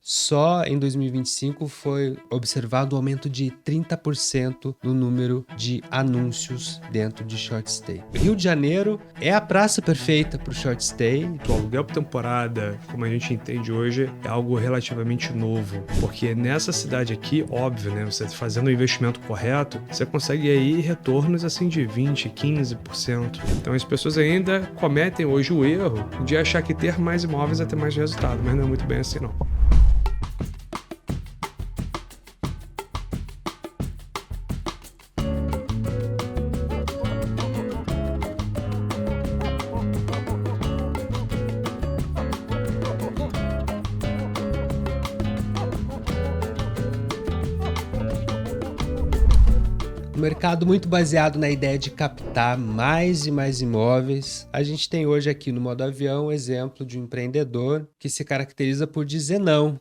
Só em 2025 foi observado um aumento de 30% no número de anúncios dentro de short stay. Rio de Janeiro é a praça perfeita para o short stay. O aluguel por temporada, como a gente entende hoje, é algo relativamente novo, porque nessa cidade aqui, óbvio, né, você fazendo o investimento correto, você consegue aí retornos assim de 20, 15%. Então as pessoas ainda cometem hoje o erro de achar que ter mais imóveis é ter mais resultado, mas não é muito bem assim não. Um mercado muito baseado na ideia de captar mais e mais imóveis. A gente tem hoje aqui no Modo Avião o exemplo de um empreendedor que se caracteriza por dizer não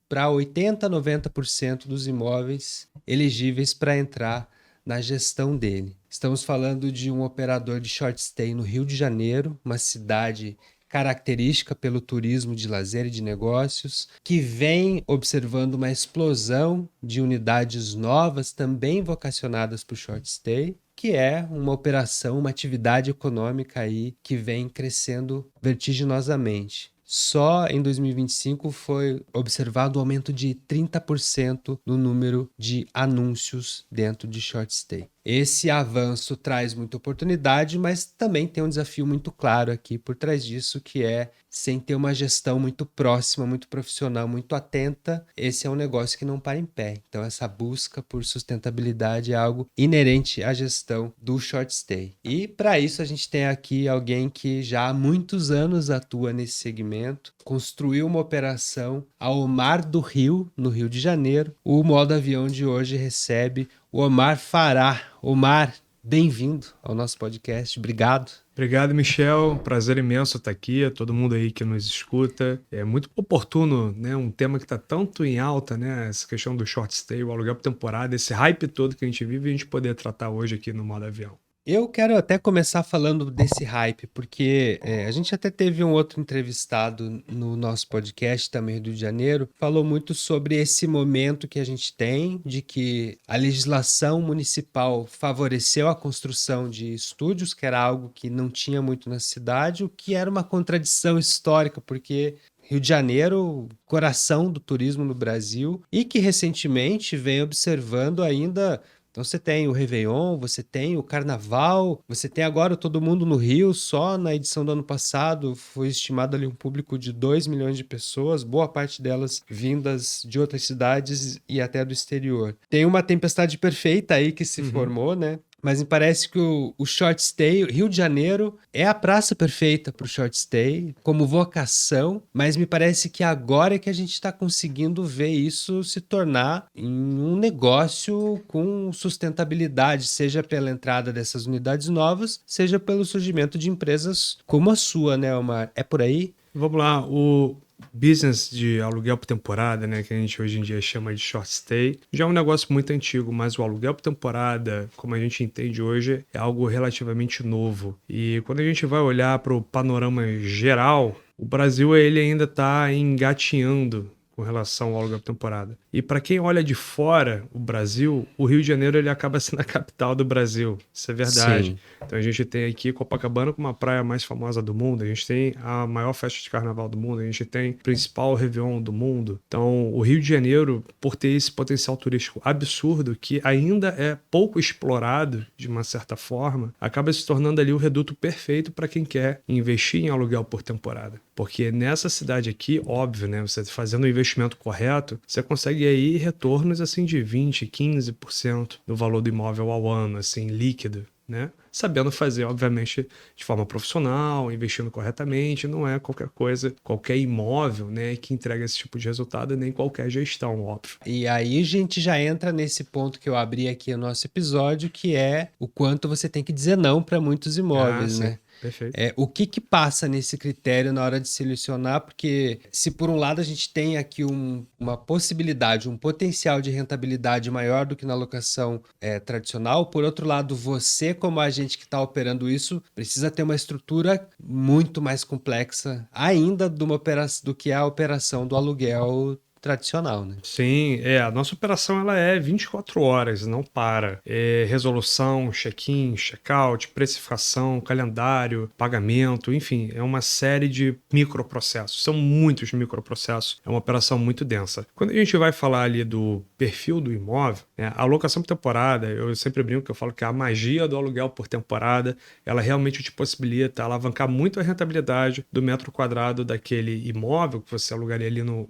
para 80, 90% dos imóveis elegíveis para entrar na gestão dele. Estamos falando de um operador de short stay no Rio de Janeiro, uma cidade característica pelo turismo de lazer e de negócios, que vem observando uma explosão de unidades novas também vocacionadas para o short stay, que é uma operação, uma atividade econômica aí que vem crescendo vertiginosamente. Só em 2025 foi observado um aumento de 30% no número de anúncios dentro de short stay. Esse avanço traz muita oportunidade, mas também tem um desafio muito claro aqui por trás disso, que é, sem ter uma gestão muito próxima, muito profissional, muito atenta, esse é um negócio que não para em pé. Então essa busca por sustentabilidade é algo inerente à gestão do short stay. E para isso a gente tem aqui alguém que já há muitos anos atua nesse segmento, construiu uma operação ao Mar do Rio, no Rio de Janeiro. O Modo Avião de hoje recebe o Omar Fará. Omar, bem-vindo ao nosso podcast. Obrigado. Obrigado, Michel. Prazer imenso estar aqui, a todo mundo aí que nos escuta. É muito oportuno, né? Um tema que está tanto em alta, né? Essa questão do short stay, o aluguel por temporada, esse hype todo que a gente vive, a gente poder tratar hoje aqui no Modo Avião. Eu quero até começar falando desse hype, porque a gente até teve um outro entrevistado no nosso podcast também do Rio de Janeiro, falou muito sobre esse momento que a gente tem, de que a legislação municipal favoreceu a construção de estúdios, que era algo que não tinha muito na cidade, o que era uma contradição histórica, porque Rio de Janeiro, coração do turismo no Brasil, e que recentemente vem observando ainda. Então você tem o Réveillon, você tem o Carnaval, você tem agora o Todo Mundo no Rio. Só na edição do ano passado foi estimado ali um público de 2 milhões de pessoas, boa parte delas vindas de outras cidades e até do exterior. Tem uma tempestade perfeita aí que se formou, né? Mas me parece que o short stay, Rio de Janeiro, é a praça perfeita para o short stay, como vocação, mas me parece que agora é que a gente está conseguindo ver isso se tornar em um negócio com sustentabilidade, seja pela entrada dessas unidades novas, seja pelo surgimento de empresas como a sua, né, Omar? É por aí? Vamos lá, o business de aluguel por temporada, né, que a gente hoje em dia chama de short stay, já é um negócio muito antigo, mas o aluguel por temporada, como a gente entende hoje, é algo relativamente novo. E quando a gente vai olhar para o panorama geral, o Brasil ele ainda está engatinhando com relação ao aluguel por temporada. E para quem olha de fora o Brasil, o Rio de Janeiro ele acaba sendo a capital do Brasil. Isso é verdade. Sim. Então a gente tem aqui Copacabana como a praia mais famosa do mundo, a gente tem a maior festa de carnaval do mundo, a gente tem o principal Réveillon do mundo. Então o Rio de Janeiro, por ter esse potencial turístico absurdo, que ainda é pouco explorado de uma certa forma, acaba se tornando ali o reduto perfeito para quem quer investir em aluguel por temporada. Porque nessa cidade aqui, óbvio, né, você fazendo o investimento correto, você consegue aí retornos assim de 20, 15% do valor do imóvel ao ano, assim, líquido, né? Sabendo fazer, obviamente, de forma profissional, investindo corretamente, não é qualquer coisa, qualquer imóvel, né, que entrega esse tipo de resultado, nem qualquer gestão, óbvio. E aí a gente já entra nesse ponto que eu abri aqui no nosso episódio, que é o quanto você tem que dizer não para muitos imóveis, Sim. né? Perfeito. O que passa nesse critério na hora de selecionar? Porque se por um lado a gente tem aqui uma possibilidade, um potencial de rentabilidade maior do que na locação tradicional, por outro lado, você como agente que está operando isso, precisa ter uma estrutura muito mais complexa ainda do que a operação do aluguel tradicional, né? Sim, a nossa operação ela é 24 horas, não para. Resolução, check-in, check-out, precificação, calendário, pagamento, enfim, é uma série de microprocessos. São muitos microprocessos. É uma operação muito densa. Quando a gente vai falar ali do perfil do imóvel, a alocação por temporada, eu sempre brinco que eu falo que a magia do aluguel por temporada, ela realmente te possibilita alavancar muito a rentabilidade do metro quadrado daquele imóvel que você alugaria ali no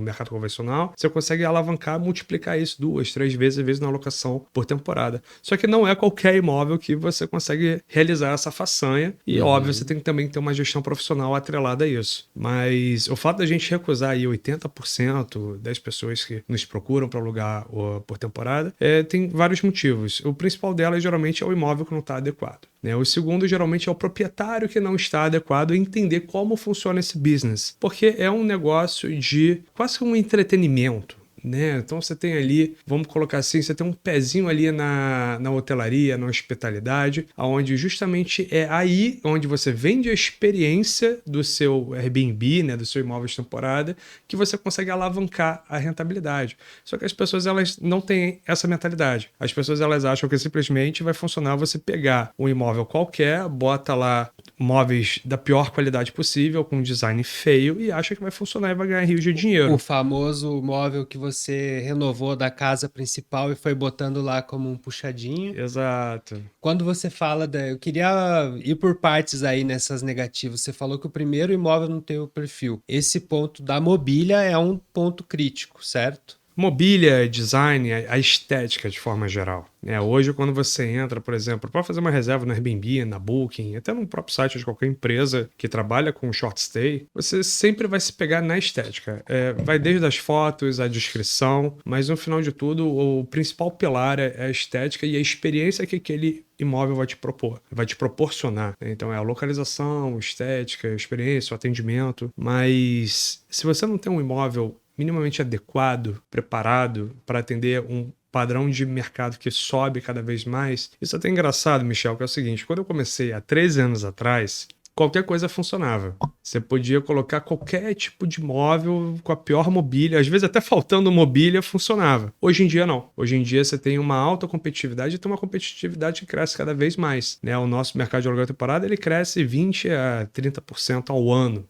mercado convencional. Você consegue alavancar, multiplicar isso 2, 3 vezes, às vezes na alocação por temporada. Só que não é qualquer imóvel que você consegue realizar essa façanha e, óbvio, você tem que também ter uma gestão profissional atrelada a isso. Mas o fato da gente recusar aí 80% das pessoas que nos procuram para alugar por temporada, tem vários motivos. O principal delas, geralmente, é o imóvel que não está adequado. O segundo, geralmente, é o proprietário que não está adequado a entender como funciona esse business. Porque é um negócio de quase que um entretenimento. Então você tem ali, vamos colocar assim, você tem um pezinho ali na hotelaria, na hospitalidade, onde justamente é aí onde você vende a experiência do seu Airbnb, do seu imóvel de temporada, que você consegue alavancar a rentabilidade. Só que as pessoas elas não têm essa mentalidade. As pessoas elas acham que simplesmente vai funcionar você pegar um imóvel qualquer, bota lá móveis da pior qualidade possível, com um design feio, e acha que vai funcionar e vai ganhar rios de dinheiro. O famoso móvel que você renovou da casa principal e foi botando lá como um puxadinho. Exato. Quando você fala eu queria ir por partes aí nessas negativas. Você falou que o primeiro imóvel não tem o perfil. Esse ponto da mobília é um ponto crítico, certo? Mobília, design, a estética de forma geral. Hoje, quando você entra, por exemplo, para fazer uma reserva no Airbnb, na Booking, até no próprio site de qualquer empresa que trabalha com short stay, você sempre vai se pegar na estética. Vai desde as fotos, a descrição, mas no final de tudo, o principal pilar é a estética e a experiência que aquele imóvel vai te propor, vai te proporcionar. Então é a localização, estética, a experiência, o atendimento. Mas se você não tem um imóvel minimamente adequado, preparado para atender um padrão de mercado que sobe cada vez mais. Isso é até engraçado, Michel, que é o seguinte, quando eu comecei há 13 anos atrás, qualquer coisa funcionava. Você podia colocar qualquer tipo de móvel com a pior mobília, às vezes até faltando mobília, funcionava. Hoje em dia não. Hoje em dia você tem uma alta competitividade e tem uma competitividade que cresce cada vez mais. O nosso mercado de aluguel temporada ele cresce 20% a 30% ao ano.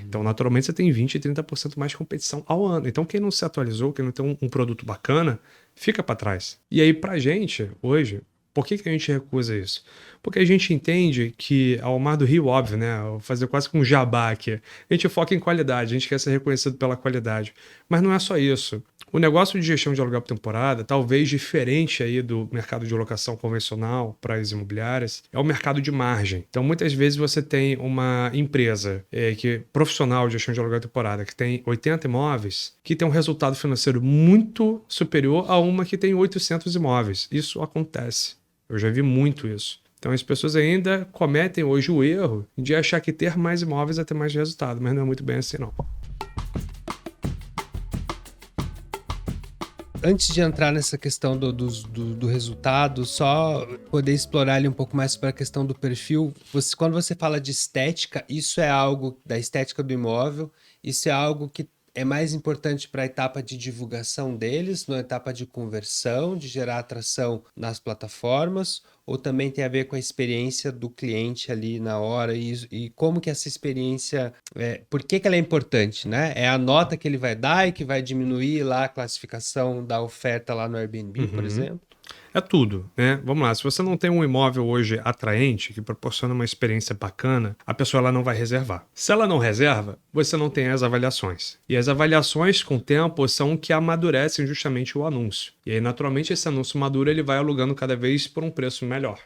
Então, naturalmente, você tem 20% e 30% mais de competição ao ano. Então, quem não se atualizou, quem não tem um produto bacana, fica para trás. E aí, pra gente, hoje, por que a gente recusa isso? Porque a gente entende que, ao mar do rio, óbvio, vou fazer quase com um jabá aqui, a gente foca em qualidade, a gente quer ser reconhecido pela qualidade. Mas não é só isso. O negócio de gestão de aluguel por temporada, talvez diferente aí do mercado de locação convencional para as imobiliárias, é o mercado de margem. Então, muitas vezes você tem uma empresa profissional de gestão de aluguel por temporada que tem 80 imóveis, que tem um resultado financeiro muito superior a uma que tem 800 imóveis. Isso acontece. Eu já vi muito isso. Então as pessoas ainda cometem hoje o erro de achar que ter mais imóveis é ter mais resultado, mas não é muito bem assim não. Antes de entrar nessa questão do resultado, só poder explorar ali um pouco mais sobre a questão do perfil. Quando você fala de estética, isso é algo da estética do imóvel, isso é algo que é mais importante para a etapa de divulgação deles, na etapa de conversão, de gerar atração nas plataformas, ou também tem a ver com a experiência do cliente ali na hora e como que essa experiência, por que ela é importante, né? É a nota que ele vai dar e que vai diminuir lá a classificação da oferta lá no Airbnb, por exemplo? É tudo, Vamos lá, se você não tem um imóvel hoje atraente, que proporciona uma experiência bacana, a pessoa ela não vai reservar. Se ela não reserva, você não tem as avaliações. E as avaliações, com o tempo, são o que amadurecem justamente o anúncio. E aí, naturalmente, esse anúncio maduro ele vai alugando cada vez por um preço melhor.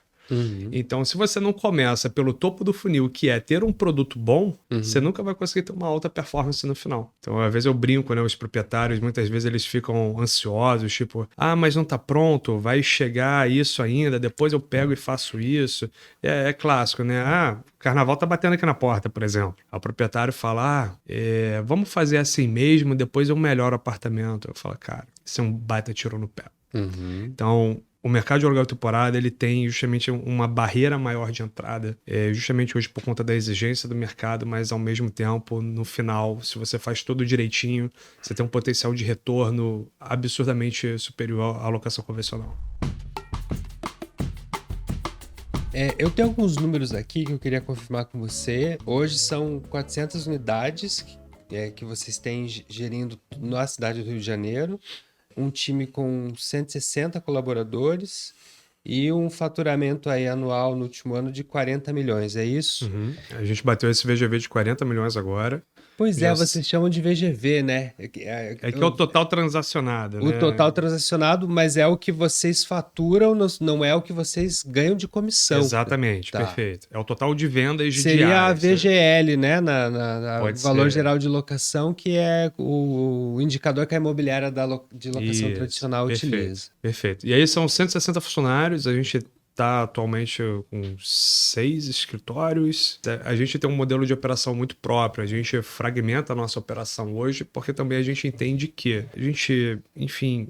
Então, se você não começa pelo topo do funil, que é ter um produto bom, você nunca vai conseguir ter uma alta performance no final. Então, às vezes eu brinco, né? Os proprietários, muitas vezes eles ficam ansiosos, tipo, mas não tá pronto, vai chegar isso ainda, depois eu pego e faço isso. É clássico, né? O carnaval tá batendo aqui na porta, por exemplo. Aí o proprietário fala, vamos fazer assim mesmo, depois eu melhoro o apartamento. Eu falo, cara, isso é um baita tiro no pé. Então, o mercado de aluguel temporada, ele tem justamente uma barreira maior de entrada, justamente hoje por conta da exigência do mercado, mas ao mesmo tempo, no final, se você faz tudo direitinho, você tem um potencial de retorno absurdamente superior à locação convencional. Eu tenho alguns números aqui que eu queria confirmar com você. Hoje são 400 unidades que vocês têm gerindo na cidade do Rio de Janeiro. Um time com 160 colaboradores e um faturamento aí anual no último ano de 40 milhões, é isso? A gente bateu esse VGV de 40 milhões agora. Pois vocês chamam de VGV, né? Que é o total transacionado, né? O total transacionado, mas é o que vocês faturam, não é o que vocês ganham de comissão. Exatamente, perfeito. É o total de vendas de Seria diárias. A VGL, né? Valor ser. Geral de Locação, que é o indicador que a imobiliária de locação tradicional utiliza. Perfeito. E aí são 160 funcionários, a gente está atualmente com 6 escritórios. A gente tem um modelo de operação muito próprio. A gente fragmenta a nossa operação hoje porque também a gente entende que a gente, enfim,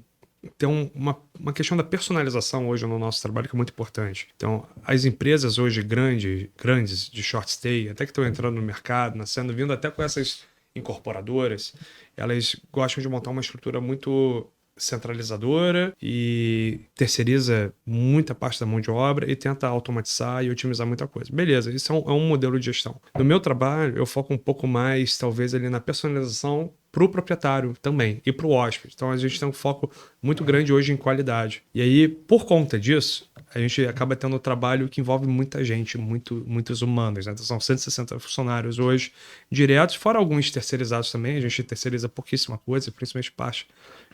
tem uma questão da personalização hoje no nosso trabalho que é muito importante. Então, as empresas hoje grandes de short stay, até que estão entrando no mercado, nascendo, vindo até com essas incorporadoras, elas gostam de montar uma estrutura muito centralizadora e terceiriza muita parte da mão de obra e tenta automatizar e otimizar muita coisa. Beleza, isso é um modelo de gestão. No meu trabalho, eu foco um pouco mais, talvez, ali na personalização para o proprietário também e para o hóspede. Então, a gente tem um foco muito grande hoje em qualidade. E aí, por conta disso, a gente acaba tendo um trabalho que envolve muita gente, muitos humanos, né? Então, são 160 funcionários hoje diretos, fora alguns terceirizados também. A gente terceiriza pouquíssima coisa, principalmente parte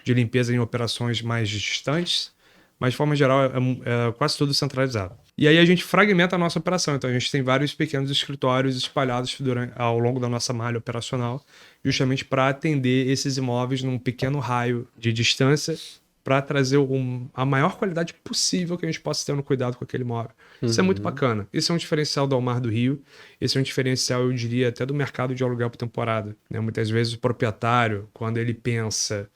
de limpeza em operações mais distantes, mas de forma geral é quase tudo centralizado. E aí a gente fragmenta a nossa operação, então a gente tem vários pequenos escritórios espalhados ao longo da nossa malha operacional, justamente para atender esses imóveis num pequeno raio de distância, para trazer a maior qualidade possível que a gente possa ter no cuidado com aquele imóvel. Isso é muito bacana. Isso é um diferencial do Almar do Rio. Esse é um diferencial, eu diria, até do mercado de aluguel por temporada, né? Muitas vezes o proprietário, quando ele pensa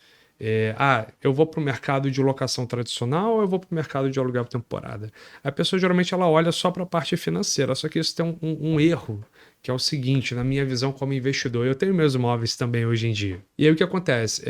eu vou para o mercado de locação tradicional ou eu vou para o mercado de aluguel por temporada? A pessoa geralmente ela olha só para a parte financeira, só que isso tem um erro, que é o seguinte, na minha visão como investidor, eu tenho meus imóveis também hoje em dia. E aí o que acontece?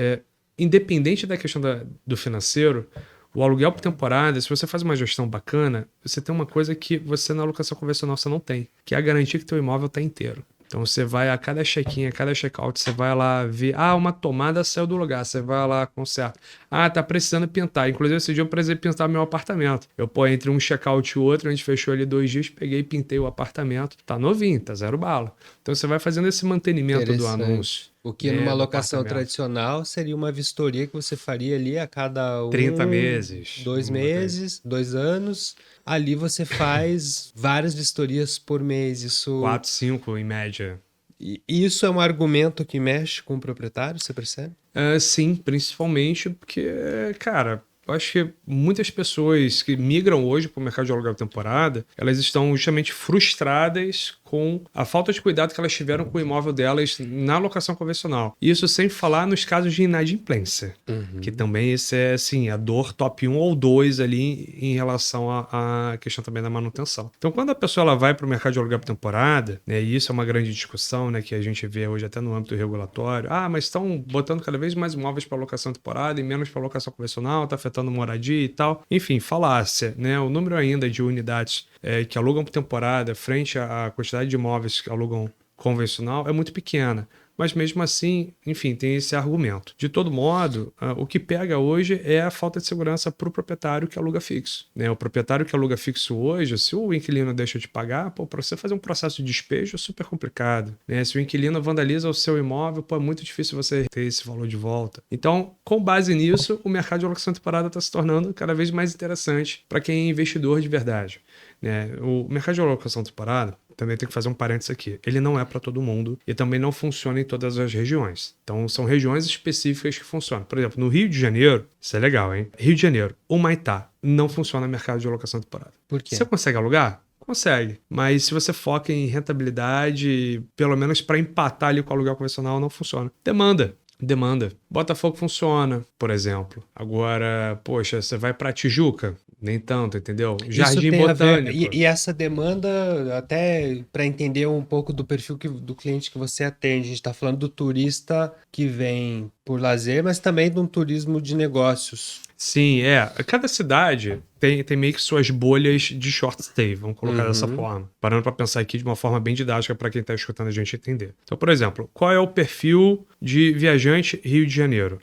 Independente da questão do financeiro, o aluguel por temporada, se você faz uma gestão bacana, você tem uma coisa que você na locação convencional você não tem, que é a garantia que teu imóvel está inteiro. Então você vai a cada check-in, a cada check-out, você vai lá ver, uma tomada saiu do lugar, você vai lá, conserta. Tá precisando pintar. Inclusive esse dia eu precisei pintar meu apartamento. Entre um check-out e o outro, a gente fechou ali 2 dias, peguei e pintei o apartamento. Tá novinho, tá 0 bala. Então você vai fazendo esse mantenimento do anúncio. O que numa locação tradicional seria uma vistoria que você faria ali a cada 30 meses. 2 meses, 2 anos. Ali você faz várias vistorias por mês. 4, 5 em média. E isso é um argumento que mexe com o proprietário, você percebe? Sim, principalmente porque, cara, eu acho que muitas pessoas que migram hoje para o mercado de aluguel temporada, elas estão justamente frustradas com a falta de cuidado que elas tiveram com o imóvel delas na locação convencional. Isso sem falar nos casos de inadimplência, que também esse é assim, a dor top 1 ou 2 ali em relação à questão também da manutenção. Então, quando a pessoa ela vai para o mercado de aluguel por temporada, né, e isso é uma grande discussão, né, que a gente vê hoje até no âmbito regulatório, mas estão botando cada vez mais imóveis para locação temporada e menos para locação convencional, está afetando moradia e tal. Enfim, falácia, né? O número ainda de unidades que alugam por temporada frente à quantidade de imóveis que alugam convencional é muito pequena. mas mesmo assim, enfim, tem esse argumento. De todo modo, o que pega hoje é a falta de segurança para o proprietário que aluga fixo, né? O proprietário que aluga fixo hoje, se o inquilino deixa de pagar, para você fazer um processo de despejo é super complicado, né? Se o inquilino vandaliza o seu imóvel, é muito difícil você ter esse valor de volta. Então, com base nisso, o mercado de alocação temporária está se tornando cada vez mais interessante para quem é investidor de verdade, né? O mercado de alocação temporária, também tem que fazer um parênteses aqui, ele não é para todo mundo e também não funciona em todas as regiões. Então, são regiões específicas que funcionam. Por exemplo, no Rio de Janeiro, isso é legal, hein? Rio de Janeiro, o Humaitá, não funciona no mercado de alocação temporária. Por quê? Você consegue alugar? Consegue. Mas se você foca em rentabilidade, pelo menos para empatar ali com o aluguel convencional, não funciona. Demanda. Botafogo funciona, por exemplo. Agora, poxa, você vai para Tijuca? Nem tanto, entendeu? Jardim Botânico. E essa demanda, até para entender um pouco do perfil do cliente que você atende, a gente está falando do turista que vem por lazer, mas também de um turismo de negócios. Sim, cada cidade tem meio que suas bolhas de short stay, vamos colocar dessa forma. Parando para pensar aqui de uma forma bem didática para quem está escutando a gente entender. Então, por exemplo, qual é o perfil de viajante Rio de Janeiro?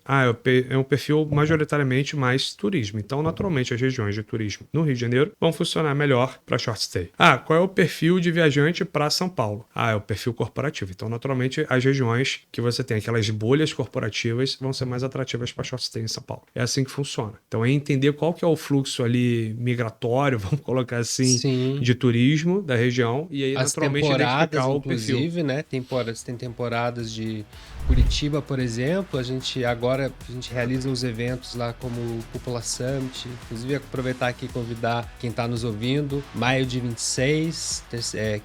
É um perfil majoritariamente mais turismo. Então, naturalmente, as regiões de turismo no Rio de Janeiro vão funcionar melhor para short stay. Qual é o perfil de viajante para São Paulo? É o perfil corporativo. Então, naturalmente, as regiões que você tem aquelas bolhas corporativas vão ser mais atrativas para short stay em São Paulo. É assim que funciona. Então, é entender qual que é o fluxo ali migratório, vamos colocar assim, Sim. de turismo da região e aí As naturalmente temporadas, identificar o perfil. inclusive, né? Tem temporadas de Curitiba, por exemplo. A gente realiza os eventos lá como o Cúpula Summit. Inclusive, aproveitar aqui e convidar quem está nos ouvindo. Maio de 26,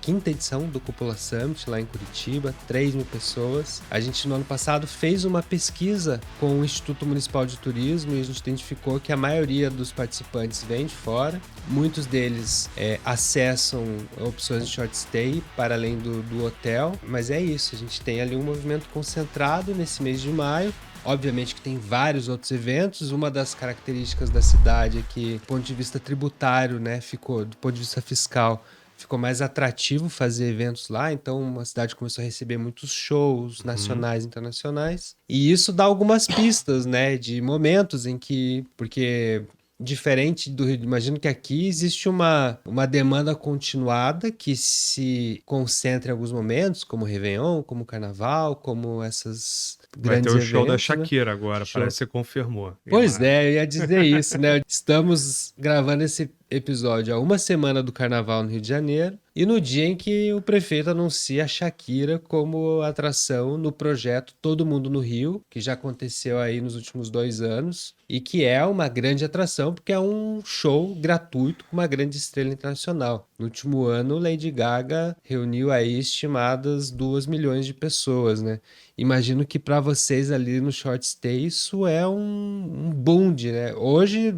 quinta edição do Cúpula Summit lá em Curitiba, 3.000 pessoas. A gente, no ano passado, fez uma pesquisa com o Instituto Municipal de Turismo e a gente identificou que a maioria dos participantes vem de fora. Muitos deles acessam opções de short stay para além do hotel, mas é isso, a gente tem ali um movimento concentrado nesse mês de maio. Obviamente que tem vários outros eventos. Uma das características da cidade é que, do ponto de vista tributário, né, do ponto de vista fiscal, ficou mais atrativo fazer eventos lá, então a cidade começou a receber muitos shows nacionais e internacionais. E isso dá algumas pistas, né, de momentos em que, porque diferente do Rio, imagino que aqui existe uma demanda continuada que se concentra em alguns momentos, como o Réveillon, como o Carnaval, como essas grandes eventos. Vai ter o show da Shakira, né? Agora, parece que você confirmou. Pois eu ia dizer isso, né? Estamos gravando esse episódio há uma semana do Carnaval no Rio de Janeiro e no dia em que o prefeito anuncia a Shakira como atração no projeto Todo Mundo no Rio, que já aconteceu aí nos últimos 2 anos e que é uma grande atração porque é um show gratuito com uma grande estrela internacional. No último ano, Lady Gaga reuniu aí estimadas 2 milhões de pessoas, né? Imagino que para vocês ali no short stay isso é um bonde, né? Hoje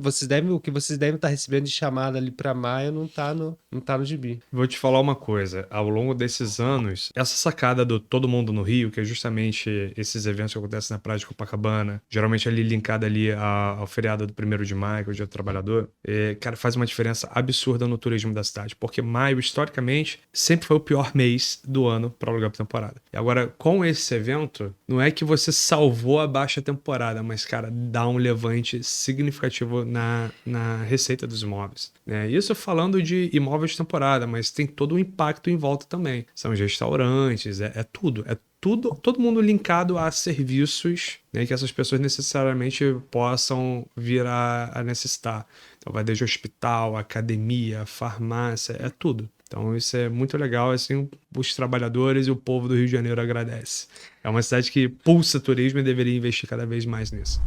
o que vocês devem estar recebendo de chamada ali para maio não tá no gibi. Vou te falar uma coisa, ao longo desses anos, essa sacada do Todo Mundo no Rio, que é justamente esses eventos que acontecem na praia de Copacabana, geralmente ali linkado ali ao feriado do 1º de maio, que é o Dia do Trabalhador, cara, faz uma diferença absurda no turismo da cidade, porque maio, historicamente, sempre foi o pior mês do ano para alugar por temporada. E agora, com esse evento, não é que você salvou a baixa temporada, mas, cara, dá um levante significativo na receita dos imóveis. Isso falando de imóveis de temporada, mas tem todo um impacto em volta também. São os restaurantes, tudo. Todo mundo linkado a serviços, né, que essas pessoas necessariamente possam vir a necessitar. Então vai desde hospital, academia, farmácia, tudo. Então isso é muito legal, assim, os trabalhadores e o povo do Rio de Janeiro agradece. É uma cidade que pulsa turismo e deveria investir cada vez mais nisso.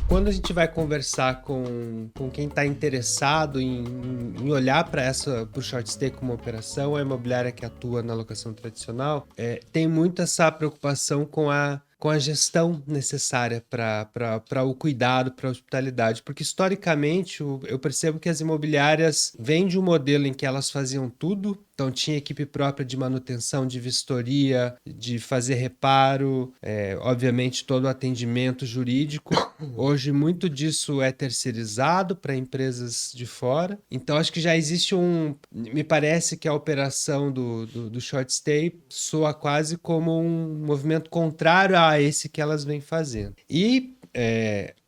Quando a gente vai conversar com quem está interessado em olhar para o short stay como operação, a imobiliária que atua na locação tradicional, tem muito essa preocupação com a gestão necessária para o cuidado, para a hospitalidade. Porque, historicamente, eu percebo que as imobiliárias vêm de um modelo em que elas faziam tudo. Então tinha equipe própria de manutenção, de vistoria, de fazer reparo, obviamente todo o atendimento jurídico. Hoje muito disso é terceirizado para empresas de fora. Então acho que já existe me parece que a operação do short stay soa quase como um movimento contrário a esse que elas vêm fazendo. E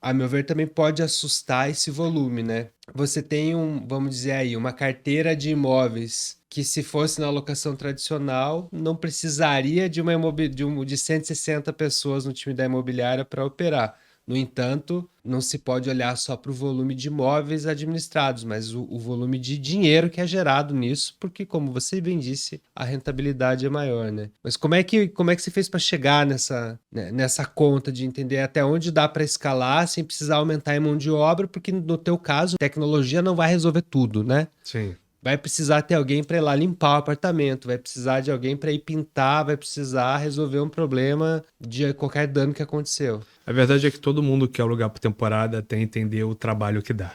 a meu ver, também pode assustar esse volume, né? Você tem vamos dizer aí, uma carteira de imóveis que, se fosse na locação tradicional, não precisaria de 160 pessoas no time da imobiliária para operar. No entanto, não se pode olhar só para o volume de imóveis administrados, mas o volume de dinheiro que é gerado nisso, porque, como você bem disse, a rentabilidade é maior, né? Mas como é que você fez para chegar nessa conta de entender até onde dá para escalar sem precisar aumentar em mão de obra, porque no teu caso, tecnologia não vai resolver tudo, né? Sim. Vai precisar ter alguém para ir lá limpar o apartamento, vai precisar de alguém para ir pintar, vai precisar resolver um problema de qualquer dano que aconteceu. A verdade é que todo mundo que alugar por temporada tem que entender o trabalho que dá.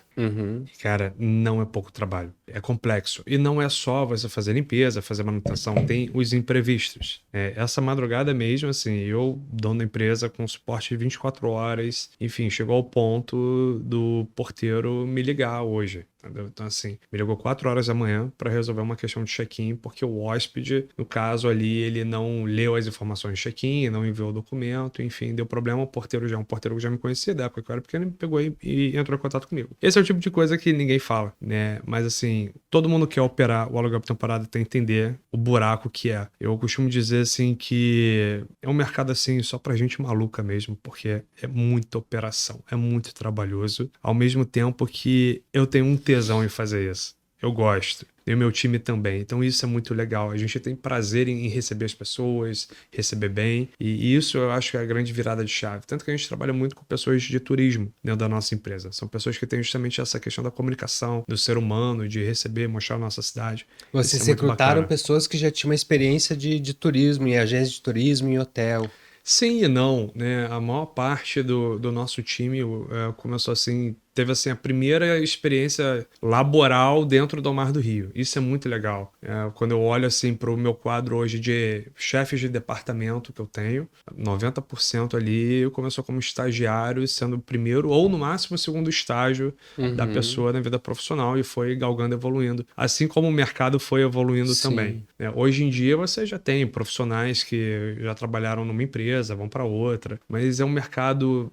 Cara, não é pouco trabalho. É complexo. E não é só você fazer limpeza, fazer manutenção. Tem os imprevistos. Essa madrugada mesmo, assim, eu, dono da empresa, com suporte de 24 horas, enfim, chegou ao ponto do porteiro me ligar hoje. Entendeu? Então, assim, me ligou 4 horas da manhã para resolver uma questão de check-in, porque o hóspede, no caso ali, ele não leu as informações de check-in, não enviou o documento, enfim, deu problema. O porteiro já é um porteiro que já me conhecia da época que eu era pequeno, ele me pegou e entrou em contato comigo. Esse é o tipo de coisa que ninguém fala, né? Mas, assim, todo mundo que quer operar o aluguel por temporada tem que entender o buraco que é. Eu costumo dizer, assim, que é um mercado, assim, só pra gente maluca mesmo, porque é muita operação, é muito trabalhoso, ao mesmo tempo que eu tenho um tesão em fazer isso. Eu gosto. E o meu time também. Então isso é muito legal. A gente tem prazer em receber as pessoas, receber bem. E isso eu acho que é a grande virada de chave. Tanto que a gente trabalha muito com pessoas de turismo dentro da nossa empresa. São pessoas que têm justamente essa questão da comunicação, do ser humano, de receber, mostrar a nossa cidade. Vocês Isso é muito recrutaram bacana. pessoas que já tinham uma experiência de turismo, em agência de turismo, em hotel. Sim e não, né? A maior parte do nosso time começou assim, teve assim a primeira experiência laboral dentro do Mar do Rio. Isso é muito legal. Quando eu olho assim para o meu quadro hoje de chefes de departamento que eu tenho, 90% ali começou como estagiário, sendo o primeiro ou no máximo o segundo estágio da pessoa na vida profissional, e foi galgando, evoluindo. Assim como o mercado foi evoluindo também. Né? Hoje em dia você já tem profissionais que já trabalharam numa empresa, vão para outra, mas é um mercado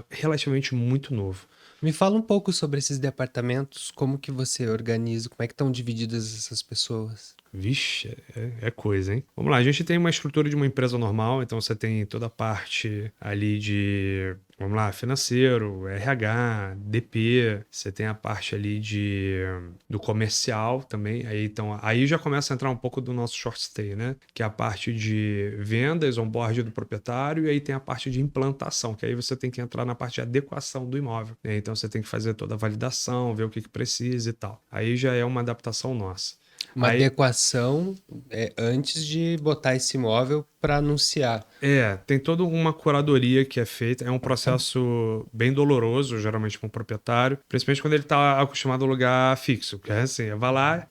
relativamente muito novo. Me fala um pouco sobre esses departamentos, como que você organiza, como é que estão divididas essas pessoas? Vixe, é coisa, hein? Vamos lá, a gente tem uma estrutura de uma empresa normal, então você tem toda a parte ali de, vamos lá, financeiro, RH, DP, você tem a parte ali do comercial também, aí já começa a entrar um pouco do nosso short stay, né? Que é a parte de vendas, onboard do proprietário, e aí tem a parte de implantação, que aí você tem que entrar na parte de adequação do imóvel, né? Então você tem que fazer toda a validação, ver o que precisa e tal. Aí já é uma adaptação nossa. Uma adequação antes de botar esse imóvel para anunciar. Tem toda uma curadoria que é feita. É um processo bem doloroso, geralmente com o proprietário, principalmente quando ele está acostumado a alugar fixo. Que é assim, vai lá,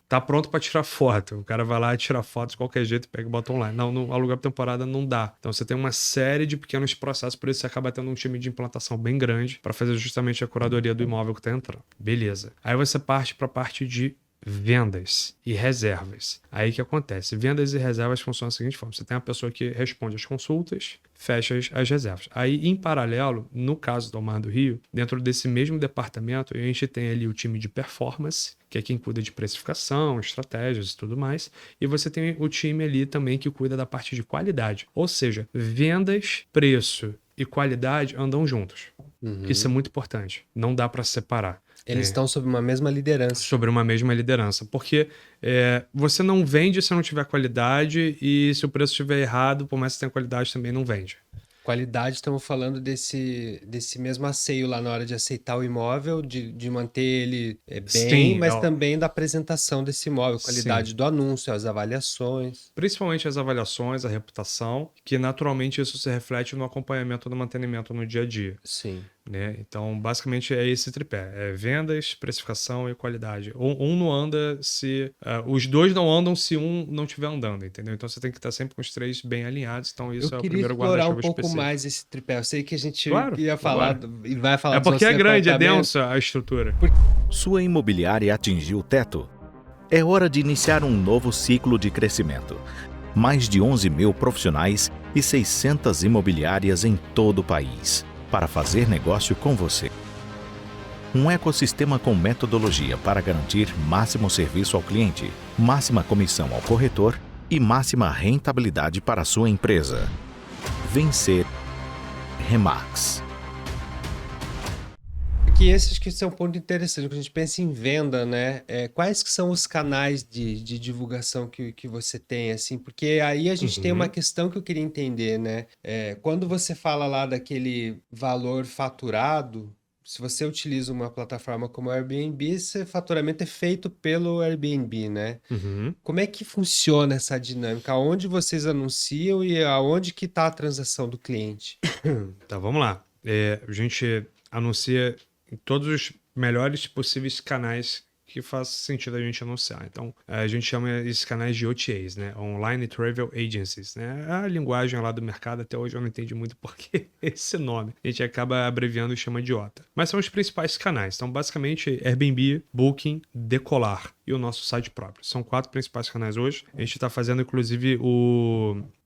tá pronto para tirar foto. O cara vai lá e tira foto de qualquer jeito, pega e bota online. Não, no alugar por temporada não dá. Então você tem uma série de pequenos processos, por isso você acaba tendo um time de implantação bem grande para fazer justamente a curadoria do imóvel que está entrando. Beleza. Aí você parte para a parte de vendas e reservas. Aí que acontece? Vendas e reservas funcionam da seguinte forma: você tem a pessoa que responde as consultas, fecha as reservas. Aí, em paralelo, no caso do Mar do Rio, dentro desse mesmo departamento, a gente tem ali o time de performance, que é quem cuida de precificação, estratégias e tudo mais. E você tem o time ali também que cuida da parte de qualidade. Ou seja, vendas, preço e qualidade andam juntos. Isso é muito importante. Não dá para separar. Eles estão sob uma mesma liderança. Sobre uma mesma liderança. Porque você não vende se não tiver qualidade, e se o preço estiver errado, por mais que você tenha qualidade, também não vende. Qualidade, estamos falando desse mesmo asseio lá na hora de aceitar o imóvel, de manter ele bem, sim, mas também da apresentação desse imóvel, qualidade sim. do anúncio, as avaliações. Principalmente as avaliações, a reputação, que naturalmente isso se reflete no acompanhamento do mantenimento no dia a dia. Sim. né? Então, basicamente é esse tripé. É vendas, precificação e qualidade. Um não anda se... os dois não andam se um não estiver andando, entendeu? Então, você tem que estar sempre com os três bem alinhados. Então, Eu isso é o queria primeiro explorar um guarda-chuva pouco específico. mais esse tripé. Eu sei que a gente Claro, ia falar bora. e vai falar É dos porque nossos é grande, é departamentos. densa a estrutura. Sua imobiliária atingiu o teto? É hora de iniciar um novo ciclo de crescimento. Mais de 11 mil profissionais e 600 imobiliárias em todo o país para fazer negócio com você. Um ecossistema com metodologia para garantir máximo serviço ao cliente, máxima comissão ao corretor e máxima rentabilidade para a sua empresa. Vencer Remax. Que esse acho que esse é um ponto interessante, quando a gente pensa em venda, né? Quais que são os canais de divulgação que você tem, assim? Porque aí a gente tem uma questão que eu queria entender, né? Quando você fala lá daquele valor faturado, se você utiliza uma plataforma como o Airbnb, esse faturamento é feito pelo Airbnb, né? Como é que funciona essa dinâmica? Aonde vocês anunciam e aonde que está a transação do cliente? Tá, vamos lá. A gente anuncia em todos os melhores possíveis canais que faz sentido a gente anunciar. Então, a gente chama esses canais de OTAs, né? Online Travel Agencies, né? A linguagem lá do mercado, até hoje eu não entendi muito por que esse nome. A gente acaba abreviando e chama de OTA. Mas são os principais canais. Então, basicamente, Airbnb, Booking, Decolar e o nosso site próprio. São 4 principais canais hoje. A gente está fazendo, inclusive,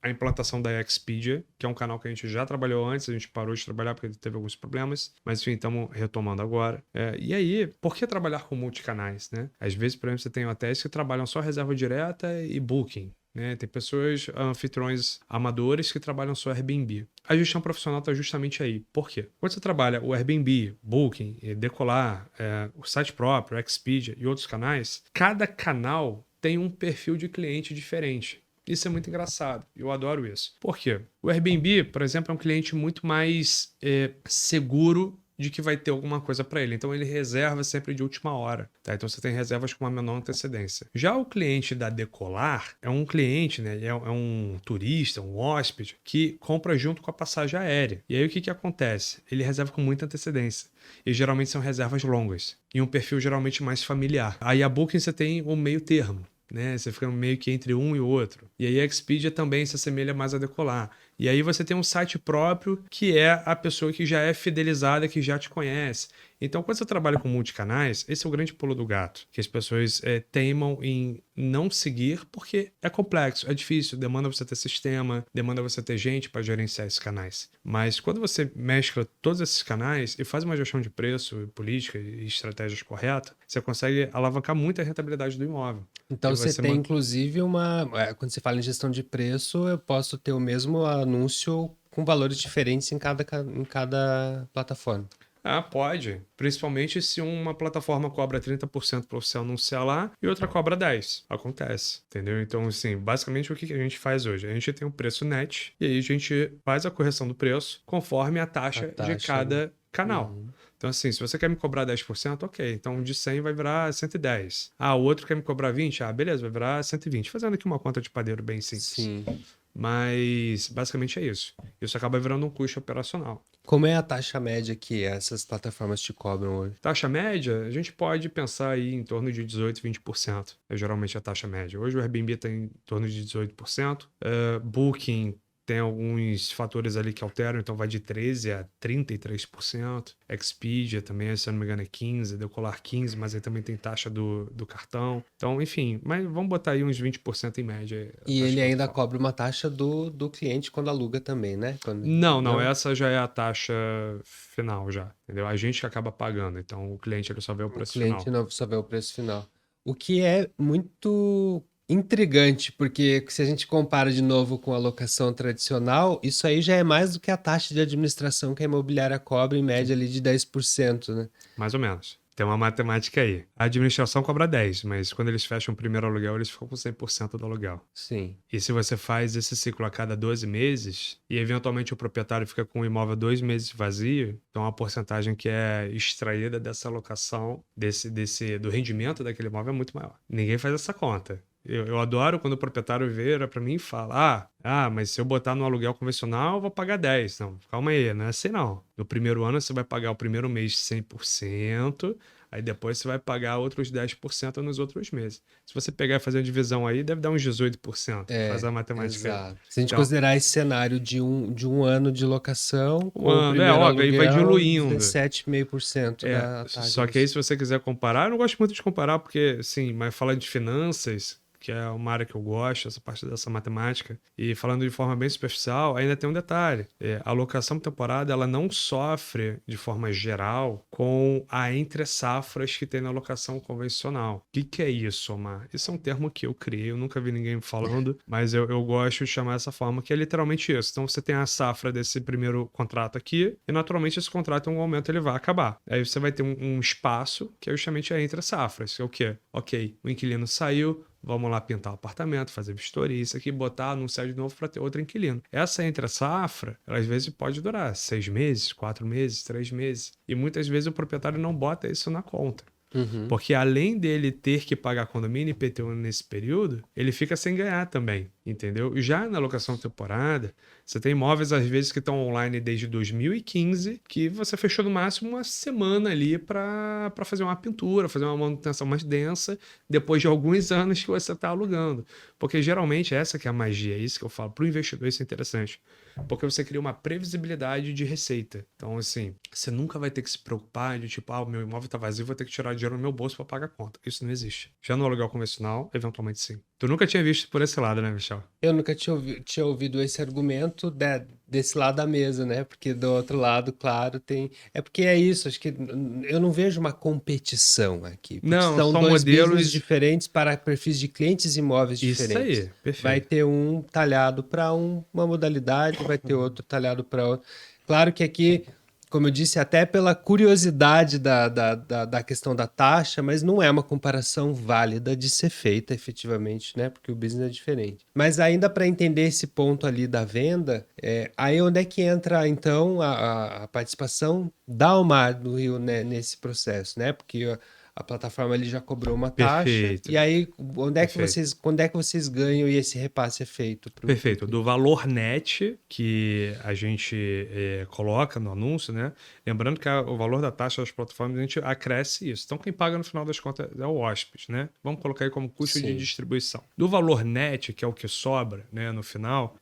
a implantação da Expedia, que é um canal que a gente já trabalhou antes, a gente parou de trabalhar porque teve alguns problemas, mas enfim, estamos retomando agora. E aí, por que trabalhar com multicanais, né? Às vezes, por exemplo, você tem hotéis que trabalham só reserva direta e Booking, né? Tem pessoas, anfitriões amadores que trabalham só Airbnb. A gestão profissional está justamente aí. Por quê? Quando você trabalha o Airbnb, Booking, Decolar, o site próprio, Expedia e outros canais, cada canal tem um perfil de cliente diferente. Isso é muito engraçado. Eu adoro isso. Por quê? O Airbnb, por exemplo, é um cliente muito mais seguro de que vai ter alguma coisa para ele. Então, ele reserva sempre de última hora. Tá? Então, você tem reservas com uma menor antecedência. Já o cliente da Decolar é um cliente, né? É um turista, um hóspede, que compra junto com a passagem aérea. E aí, o que acontece? Ele reserva com muita antecedência. E geralmente são reservas longas. E um perfil geralmente mais familiar. Aí, a Booking, você tem um meio termo. Né? Você fica meio que entre um e o outro. E aí a Expedia também se assemelha mais a Decolar. E aí você tem um site próprio que é a pessoa que já é fidelizada, que já te conhece. Então, quando você trabalha com multicanais, esse é o grande pulo do gato, que as pessoas teimam em não seguir porque é complexo, é difícil, demanda você ter sistema, demanda você ter gente para gerenciar esses canais. Mas quando você mescla todos esses canais e faz uma gestão de preço, política e estratégias corretas, você consegue alavancar muito a rentabilidade do imóvel. Então você tem inclusive quando você fala em gestão de preço, eu posso ter o mesmo anúncio com valores diferentes em cada plataforma. Pode. Principalmente se uma plataforma cobra 30% para você anunciar lá e outra cobra 10%. Acontece, entendeu? Então, assim, basicamente o que a gente faz hoje? A gente tem um preço net e aí a gente faz a correção do preço conforme a taxa de cada canal. Então, assim, se você quer me cobrar 10%, ok. Então, de 100 vai virar 110. O outro quer me cobrar 20? Beleza, vai virar 120. Fazendo aqui uma conta de padeiro bem simples. Sim. Mas, basicamente é isso. Isso acaba virando um custo operacional. Como é a taxa média que essas plataformas te cobram hoje? Taxa média, a gente pode pensar aí em torno de 18%, 20%. É geralmente a taxa média. Hoje o Airbnb está em torno de 18%. Booking tem alguns fatores ali que alteram, então vai de 13% a 33%. Expedia também, se eu não me engano, é 15%, Decolar 15%, mas aí também tem taxa do cartão. Então, enfim, mas vamos botar aí uns 20% em média. E ele ainda cobra uma taxa do cliente quando aluga também, né? Não, essa já é a taxa final já, entendeu? A gente que acaba pagando, então o cliente ele só vê o preço final. O cliente não só vê o preço final. O que é muito intrigante, porque se a gente compara de novo com a locação tradicional, isso aí já é mais do que a taxa de administração que a imobiliária cobra, em média ali de 10%, né? Mais ou menos. Tem uma matemática aí. A administração cobra 10%, mas quando eles fecham o primeiro aluguel, eles ficam com 100% do aluguel. Sim. E se você faz esse ciclo a cada 12 meses, e eventualmente o proprietário fica com o imóvel 2 meses vazio, então a porcentagem que é extraída dessa alocação, do rendimento daquele imóvel é muito maior. Ninguém faz essa conta. Eu adoro quando o proprietário vira para mim e fala: mas se eu botar no aluguel convencional, eu vou pagar 10. Não, calma aí, não é assim não. No primeiro ano, você vai pagar o primeiro mês 100%, aí depois você vai pagar outros 10% nos outros meses. Se você pegar e fazer a divisão aí, deve dar uns 18%. Faz a matemática aí. Exato. Se a gente Então, considerar esse cenário de um ano de locação, com o ano, primeiro óbvio, aí vai aluguel, diluindo. 17,5% da taxa. Só que aí, se você quiser comparar, eu não gosto muito de comparar, porque, assim, mas falar de finanças, que é uma área que eu gosto, essa parte dessa matemática, e falando de forma bem superficial, ainda tem um detalhe. A alocação por temporada, ela não sofre, de forma geral, com a entre-safras que tem na alocação convencional. O que é isso, Omar? Isso é um termo que eu criei, eu nunca vi ninguém falando, mas eu gosto de chamar dessa forma, que é literalmente isso. Então, você tem a safra desse primeiro contrato aqui, e naturalmente esse contrato, em algum momento, ele vai acabar. Aí você vai ter um espaço, que é justamente a entre-safras, que é o quê? Ok, o inquilino saiu, vamos lá pintar o apartamento, fazer vistoria, isso aqui, botar, anunciar de novo para ter outro inquilino. Essa entre-safra, ela às vezes pode durar 6 meses, 4 meses, 3 meses. E muitas vezes o proprietário não bota isso na conta. Porque além dele ter que pagar condomínio e IPTU nesse período, ele fica sem ganhar também, entendeu? E já na locação temporada, você tem imóveis às vezes que estão online desde 2015, que você fechou no máximo uma semana ali para fazer uma pintura, fazer uma manutenção mais densa, depois de alguns anos que você está alugando. Porque geralmente essa que é a magia, é isso que eu falo. Para o investidor isso é interessante. Porque você cria uma previsibilidade de receita. Então, assim, você nunca vai ter que se preocupar de tipo, o meu imóvel está vazio, vou ter que tirar dinheiro no meu bolso para pagar a conta. Isso não existe. Já no aluguel convencional, eventualmente sim. Tu nunca tinha visto por esse lado, né, Michel? Eu nunca tinha ouvido esse argumento desse lado da mesa, né? Porque do outro lado, claro, tem... É porque é isso, acho que eu não vejo uma competição aqui. Porque Não, são são dois modelos business diferentes para perfis de clientes e imóveis Isso diferentes. aí, perfeito. Vai ter um talhado para uma modalidade, vai ter outro talhado para outra. Claro que aqui, como eu disse, até pela curiosidade da questão da taxa, mas não é uma comparação válida de ser feita efetivamente, né? Porque o business é diferente. Mas ainda para entender esse ponto ali da venda, aí onde é que entra então a participação da Almar do Rio, né, nesse processo, né? Porque a plataforma ali já cobrou uma taxa. Perfeito. E aí, quando é que vocês ganham e esse repasse é feito? Perfeito. Do valor net que a gente coloca no anúncio, né? Lembrando que o valor da taxa das plataformas, a gente acresce isso. Então, quem paga no final das contas é o hóspede, né? Vamos colocar aí como custo de distribuição. Do valor net, que é o que sobra, né, no final,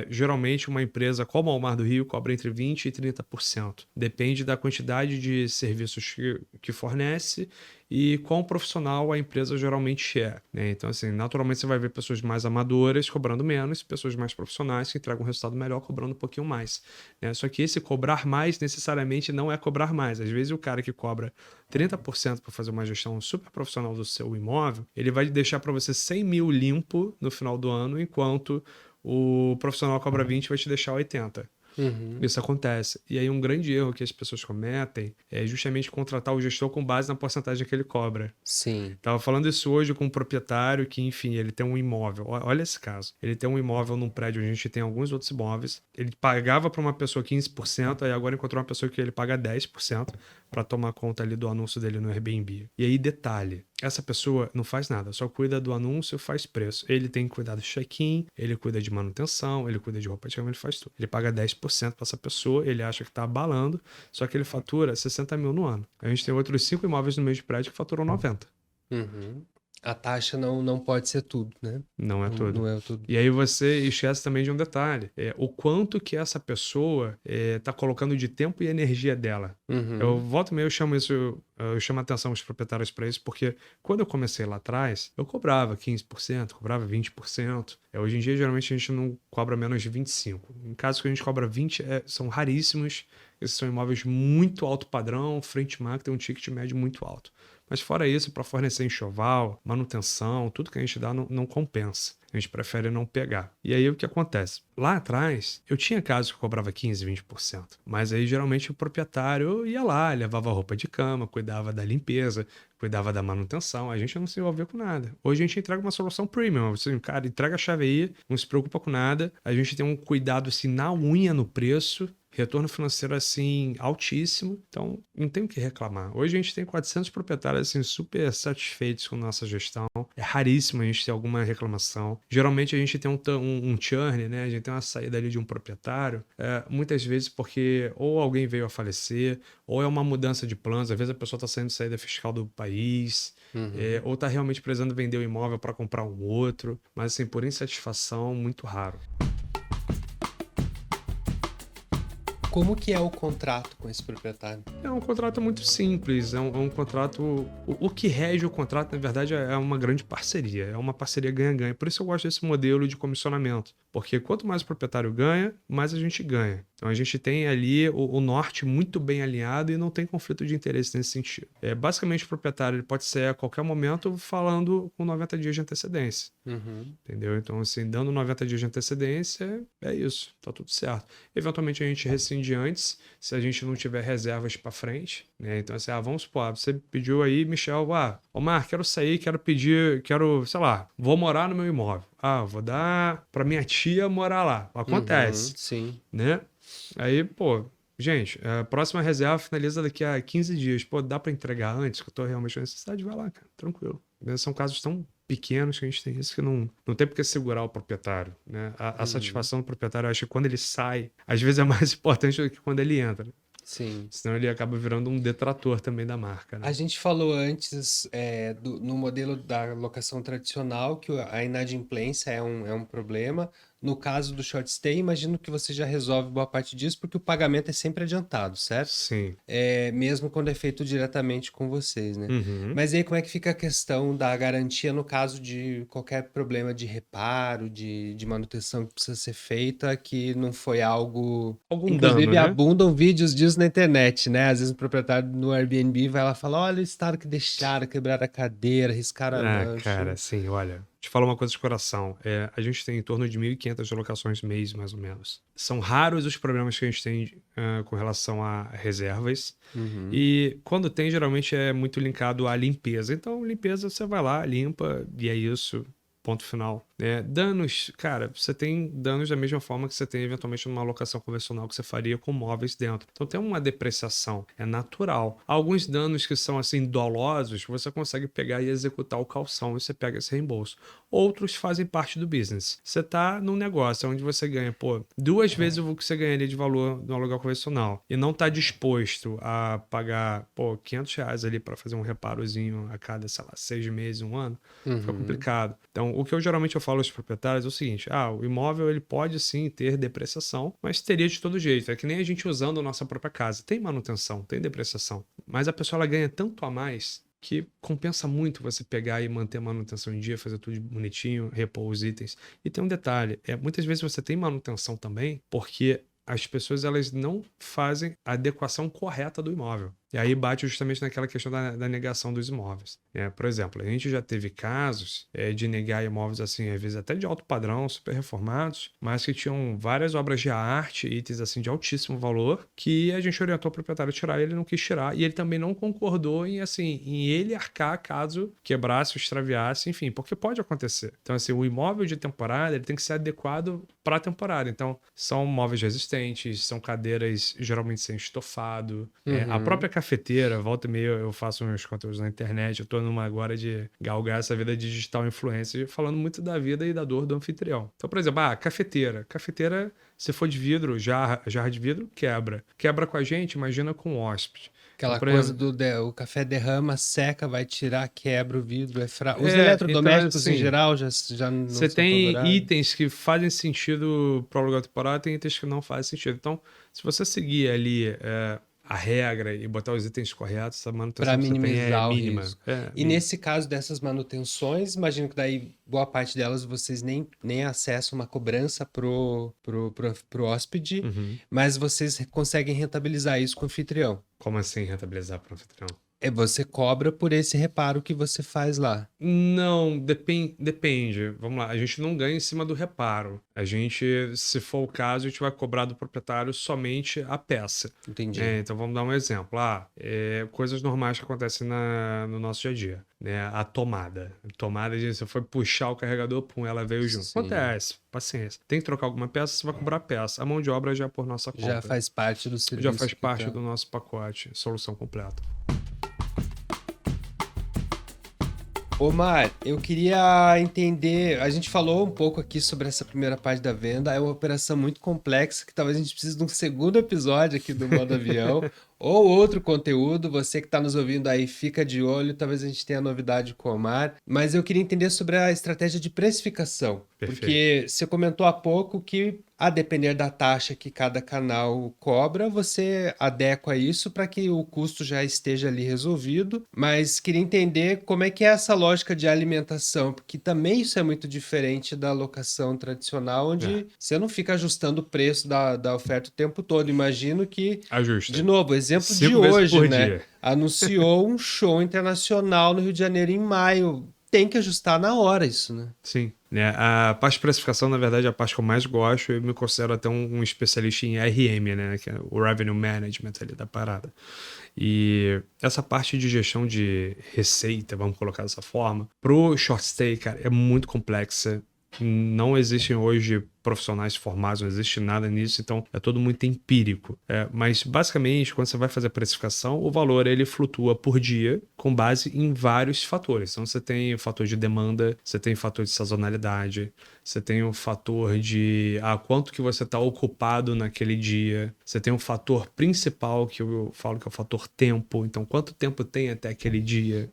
geralmente uma empresa como a Almar do Rio cobra entre 20% e 30%. Depende da quantidade de serviços que fornece e quão profissional a empresa geralmente é, né? Então, assim, naturalmente você vai ver pessoas mais amadoras cobrando menos, pessoas mais profissionais que entregam um resultado melhor cobrando um pouquinho mais, né? Só que esse cobrar mais necessariamente não é cobrar mais. Às vezes o cara que cobra 30% para fazer uma gestão super profissional do seu imóvel, ele vai deixar para você 100 mil limpo no final do ano, enquanto o profissional cobra 20 e vai te deixar 80. Isso acontece. E aí um grande erro que as pessoas cometem é justamente contratar o gestor com base na porcentagem que ele cobra. Sim. Tava falando isso hoje com um proprietário que, enfim, ele tem um imóvel. Olha esse caso. Ele tem um imóvel num prédio onde a gente tem alguns outros imóveis. Ele pagava para uma pessoa 15%, aí agora encontrou uma pessoa que ele paga 10% para tomar conta ali do anúncio dele no Airbnb. E aí, detalhe, essa pessoa não faz nada, só cuida do anúncio, faz preço. Ele tem que cuidar do check-in, ele cuida de manutenção, ele cuida de roupa de cama, ele faz tudo. Ele paga 10% para essa pessoa, ele acha que está abalando, só que ele fatura 60 mil no ano. A gente tem outros 5 imóveis no mesmo prédio que faturam 90. A taxa não pode ser tudo, né? Não é tudo. Não é tudo. E aí você esquece também de um detalhe. O quanto que essa pessoa está colocando de tempo e energia dela. Eu volto meio, eu chamo a atenção dos proprietários para isso, porque quando eu comecei lá atrás, eu cobrava 15%, cobrava 20%. Hoje em dia, geralmente, a gente não cobra menos de 25%. Em casos que a gente cobra 20%, são raríssimos. Esses são imóveis muito alto padrão, frente mar, que tem um ticket médio muito alto. Mas fora isso, para fornecer enxoval, manutenção, tudo que a gente dá não compensa. A gente prefere não pegar. E aí o que acontece? Lá atrás, eu tinha casos que eu cobrava 15%, 20%. Mas aí geralmente o proprietário ia lá, levava roupa de cama, cuidava da limpeza, cuidava da manutenção. A gente não se envolvia com nada. Hoje a gente entrega uma solução premium. Você, cara, entrega a chave aí, não se preocupa com nada. A gente tem um cuidado assim na unha no preço. retorno financeiro assim altíssimo, então não tem o que reclamar. Hoje a gente tem 400 proprietários assim super satisfeitos com nossa gestão. É raríssimo a gente ter alguma reclamação. Geralmente a gente tem um churn, né? A gente tem uma saída ali de um proprietário, muitas vezes porque ou alguém veio a falecer, ou é uma mudança de planos. Às vezes a pessoa está saindo de saída fiscal do país, ou está realmente precisando vender o imóvel para comprar um outro, mas assim, por insatisfação, muito raro. Como que é o contrato com esse proprietário? É um contrato muito simples, é um contrato... O que rege o contrato, na verdade, é uma grande parceria, é uma parceria ganha-ganha. Por isso eu gosto desse modelo de comissionamento, porque quanto mais o proprietário ganha, mais a gente ganha. Então a gente tem ali o norte muito bem alinhado e não tem conflito de interesse nesse sentido. Basicamente o proprietário ele pode sair a qualquer momento falando com 90 dias de antecedência. Entendeu? Então assim, dando 90 dias de antecedência, é isso, tá tudo certo. Eventualmente a gente rescinde antes, se a gente não tiver reservas para frente, né? Então assim, vamos supor, você pediu aí, Michel, Omar, quero sair, sei lá, vou morar no meu imóvel. Vou dar para minha tia morar lá. Acontece. Sim. Né? Aí, gente, a próxima reserva finaliza daqui a 15 dias. Dá para entregar antes, que eu tô realmente com necessidade? Vai lá, cara, tranquilo. São casos tão pequenos que a gente tem isso que não tem porque segurar o proprietário, né? A satisfação do proprietário, eu acho que quando ele sai, às vezes é mais importante do que quando ele entra. Sim. Senão ele acaba virando um detrator também da marca, né? A gente falou antes no modelo da locação tradicional que a inadimplência é um problema. No caso do short stay, imagino que você já resolve boa parte disso, porque o pagamento é sempre adiantado, certo? Sim. Mesmo quando é feito diretamente com vocês, né? Uhum. Mas aí como é que fica a questão da garantia no caso de qualquer problema de reparo, de manutenção que precisa ser feita, que não foi algo... Inclusive, dano, né? abundam vídeos disso na internet, né? Às vezes o proprietário no Airbnb vai lá e fala, olha o estado que deixaram, quebraram a cadeira, riscaram a mancha. Cara, sim, olha... Te falar uma coisa de coração. A gente tem em torno de 1.500 locações mês, mais ou menos. São raros os problemas que a gente tem com relação a reservas. E quando tem, geralmente é muito linkado à limpeza. Então, limpeza, você vai lá, limpa, e é isso. Ponto final. Danos, cara, você tem danos da mesma forma que você tem eventualmente numa locação convencional que você faria com móveis dentro. Então tem uma depreciação, é natural. Alguns danos que são assim dolosos, você consegue pegar e executar o calção e você pega esse reembolso. Outros fazem parte do business. Você tá num negócio onde você ganha, 2 vezes o que você ganharia de valor no aluguel convencional e não tá disposto a pagar, R$500 ali para fazer um reparozinho a cada, sei lá, 6 meses, 1 ano, fica complicado. Então, o que eu geralmente falo aos proprietários é o seguinte, o imóvel ele pode sim ter depreciação, mas teria de todo jeito. É que nem a gente usando a nossa própria casa. Tem manutenção, tem depreciação, mas a pessoa ela ganha tanto a mais que compensa muito você pegar e manter a manutenção em dia, fazer tudo bonitinho, repor os itens. E tem um detalhe, muitas vezes você tem manutenção também porque as pessoas elas não fazem a adequação correta do imóvel. E aí bate justamente naquela questão da negação dos imóveis. Por exemplo, a gente já teve casos de negar imóveis assim, às vezes até de alto padrão, super reformados, mas que tinham várias obras de arte, itens assim de altíssimo valor, que a gente orientou o proprietário a tirar e ele não quis tirar. E ele também não concordou em ele arcar caso quebrasse ou extraviasse, enfim, porque pode acontecer. Então, assim, o imóvel de temporada ele tem que ser adequado para a temporada. Então, são móveis resistentes, são cadeiras geralmente sem estofado, a própria cafeteira, volta e meia eu faço meus conteúdos na internet, eu tô numa agora de galgar essa vida digital influencer, falando muito da vida e da dor do anfitrião. Então, por exemplo, cafeteira, se for de vidro, jarra de vidro, quebra com a gente, imagina com o hóspede. Aquela então, coisa o café derrama, seca, vai tirar, quebra o vidro, Os eletrodomésticos então, assim, em geral já não você são tem tolerados. itens que fazem sentido para o aluguel temporário, tem itens que não fazem sentido. Então, se você seguir ali a regra e botar os itens corretos, a manutenção para que você tem minimizar é o mínima. risco. E nesse caso dessas manutenções, imagino que daí boa parte delas vocês nem acessam uma cobrança pro hóspede, mas vocês conseguem rentabilizar isso com o anfitrião. Como assim rentabilizar para o anfitrião? Você cobra por esse reparo que você faz lá. Não, depende. Vamos lá, a gente não ganha em cima do reparo. A gente, se for o caso, a gente vai cobrar do proprietário somente a peça. Entendi. Então vamos dar um exemplo. Coisas normais que acontecem no nosso dia a dia. Né? A tomada. Você foi puxar o carregador, pum, ela veio junto. Sim. Acontece, paciência. Tem que trocar alguma peça, você vai cobrar a peça. A mão de obra já é por nossa conta. Já faz parte do serviço. Já faz parte do nosso pacote, solução completa. Omar, eu queria entender, a gente falou um pouco aqui sobre essa primeira parte da venda, é uma operação muito complexa que talvez a gente precise de um segundo episódio aqui do Modo Avião, ou outro conteúdo, você que está nos ouvindo aí, fica de olho, talvez a gente tenha novidade com o Omar, mas eu queria entender sobre a estratégia de precificação, porque você comentou há pouco que, a depender da taxa que cada canal cobra, você adequa isso para que o custo já esteja ali resolvido, mas queria entender como é que é essa lógica de alimentação, porque também isso é muito diferente da locação tradicional, onde você não fica ajustando o preço da oferta o tempo todo. Imagino que, Ajusta. De novo, exemplo de hoje, né? Anunciou um show internacional no Rio de Janeiro em maio. Tem que ajustar na hora isso, né? Sim. A parte de precificação, na verdade, é a parte que eu mais gosto. Eu me considero até um especialista em RM, né? Que é o Revenue Management ali da parada. E essa parte de gestão de receita, vamos colocar dessa forma, pro short stay, cara, é muito complexa. Não existem hoje profissionais formados, não existe nada nisso, então é tudo muito empírico. Mas basicamente, quando você vai fazer a precificação, o valor ele flutua por dia com base em vários fatores. Então você tem o fator de demanda, você tem o fator de sazonalidade, você tem o fator de quanto que você está ocupado naquele dia, você tem um fator principal que eu falo que é o fator tempo, então quanto tempo tem até aquele dia.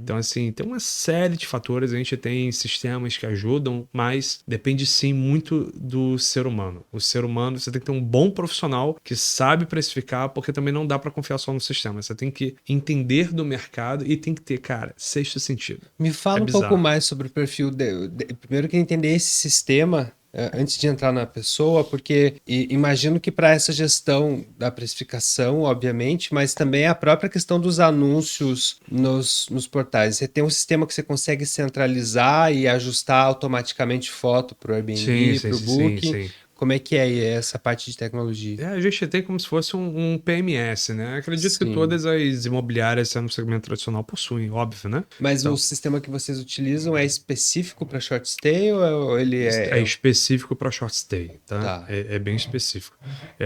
Então assim, tem uma série de fatores, a gente tem sistemas que ajudam, mas depende sim muito do ser humano. O ser humano, você tem que ter um bom profissional que sabe precificar, porque também não dá para confiar só no sistema. Você tem que entender do mercado e tem que ter, cara, sexto sentido. Me fala pouco mais sobre o perfil. Primeiro eu queria entender esse sistema antes de entrar na pessoa, porque imagino que para essa gestão da precificação, obviamente, mas também a própria questão dos anúncios nos portais. Você tem um sistema que você consegue centralizar e ajustar automaticamente foto para o Airbnb, para o Booking. Sim. Como é que é essa parte de tecnologia? A gente tem como se fosse um PMS, né? Acredito que todas as imobiliárias no segmento tradicional possuem, óbvio, né? Mas o sistema que vocês utilizam é específico para short stay ou ele é específico para short stay, tá? É bem específico.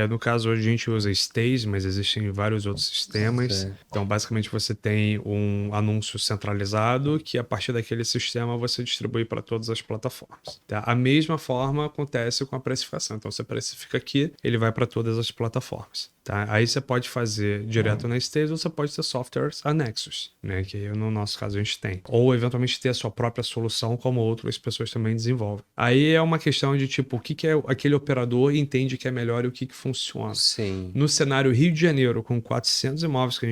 No caso, hoje a gente usa stays, mas existem vários outros sistemas. Então, basicamente, você tem um anúncio centralizado que, a partir daquele sistema, você distribui para todas as plataformas. Tá? A mesma forma acontece com a precificação. Então, você precifica aqui, ele vai para todas as plataformas. Tá? Aí você pode fazer direto na Stays ou você pode ter softwares anexos, né? Que no nosso caso a gente tem. Ou eventualmente ter a sua própria solução, como outras pessoas também desenvolvem. Aí é uma questão de tipo, o que é aquele operador entende que é melhor e o que funciona. Sim. No cenário Rio de Janeiro, com 400 imóveis que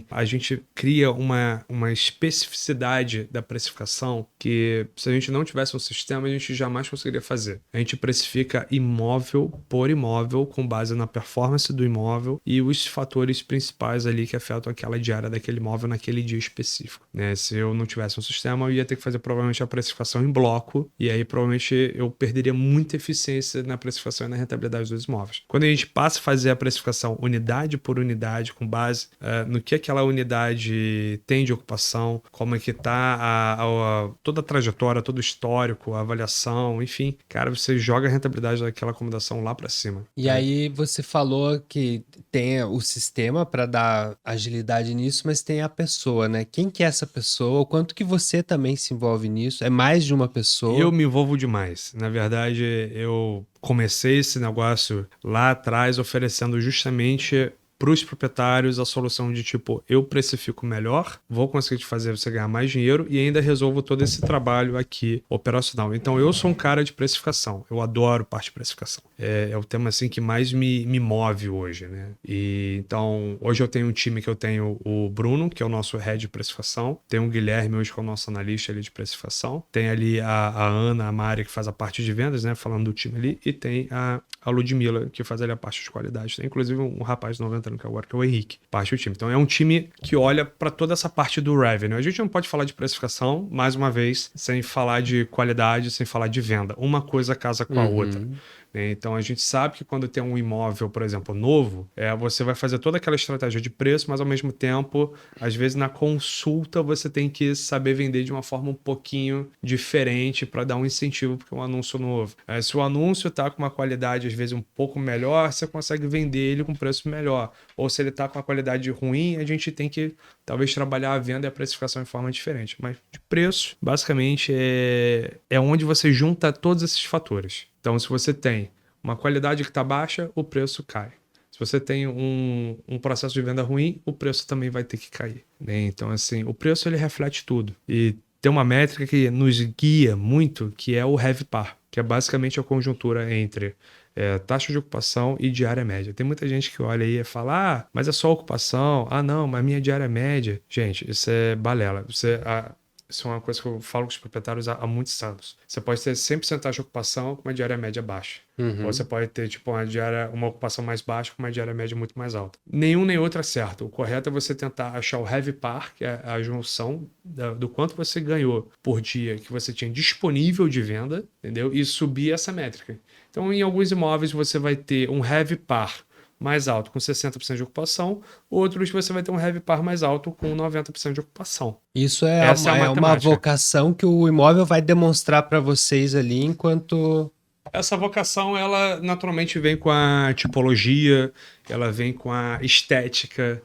a gente cria uma especificidade da precificação que, se a gente não tivesse um sistema, a gente jamais conseguiria fazer. A gente precifica imóvel por imóvel com base na performance do imóvel e os fatores principais ali que afetam aquela diária daquele imóvel naquele dia específico, né? Se eu não tivesse um sistema, eu ia ter que fazer provavelmente a precificação em bloco e aí provavelmente eu perderia muita eficiência na precificação e na rentabilidade dos imóveis. Quando a gente passa a fazer a precificação unidade por unidade com base no que aquela unidade tem de ocupação, como é que tá toda a trajetória, todo o histórico, a avaliação, enfim, cara, você joga a rentabilidade daquela acomodação lá para cima. E aí você falou que tem o sistema para dar agilidade nisso, mas tem a pessoa, né? Quem que é essa pessoa? O quanto que você também se envolve nisso? É mais de uma pessoa? Eu me envolvo demais. Na verdade, eu comecei esse negócio lá atrás oferecendo justamente para os proprietários a solução de tipo, eu precifico melhor, vou conseguir te fazer você ganhar mais dinheiro e ainda resolvo todo esse trabalho aqui operacional. Então eu sou um cara de precificação, eu adoro parte de precificação. É o tema assim que mais me move hoje, né? E então hoje eu tenho um time que eu tenho o Bruno, que é o nosso head de precificação, tem o Guilherme hoje que é o nosso analista ali de precificação, tem ali a Ana, a Mari que faz a parte de vendas, né? Falando do time ali, e tem a Ludmila que faz ali a parte de qualidade. Tem inclusive um rapaz de 90 entrando agora, que é o Henrique, parte do time. Então é um time que olha para toda essa parte do revenue. A gente não pode falar de precificação, mais uma vez, sem falar de qualidade, sem falar de venda. Uma coisa casa com a outra. Então a gente sabe que quando tem um imóvel, por exemplo, novo, você vai fazer toda aquela estratégia de preço, mas ao mesmo tempo, às vezes na consulta você tem que saber vender de uma forma um pouquinho diferente para dar um incentivo, porque é um anúncio novo. Se o anúncio está com uma qualidade às vezes um pouco melhor, você consegue vender ele com preço melhor. Ou se ele está com uma qualidade ruim, a gente tem que talvez trabalhar a venda e a precificação de forma diferente. Mas de preço, basicamente, é onde você junta todos esses fatores. Então, se você tem uma qualidade que está baixa, o preço cai. Se você tem um processo de venda ruim, o preço também vai ter que cair, né? Então, assim, o preço ele reflete tudo. E tem uma métrica que nos guia muito, que é o RevPAR, que é basicamente a conjuntura entre taxa de ocupação e diária média. Tem muita gente que olha aí e fala, mas é só ocupação. Não, mas minha diária média. Gente, isso é balela. Isso é uma coisa que eu falo com os proprietários há muitos anos. Você pode ter 100% taxa de ocupação com uma diária média baixa. Ou você pode ter uma ocupação mais baixa com uma diária média muito mais alta. Nenhum nem outro é certo. O correto é você tentar achar o RevPAR, que é a junção do quanto você ganhou por dia que você tinha disponível de venda, entendeu? E subir essa métrica. Então, em alguns imóveis você vai ter um RevPAR mais alto com 60% de ocupação, outros você vai ter um RevPAR mais alto com 90% de ocupação. Isso é uma vocação que o imóvel vai demonstrar para vocês ali enquanto... Essa vocação, ela naturalmente vem com a tipologia, ela vem com a estética,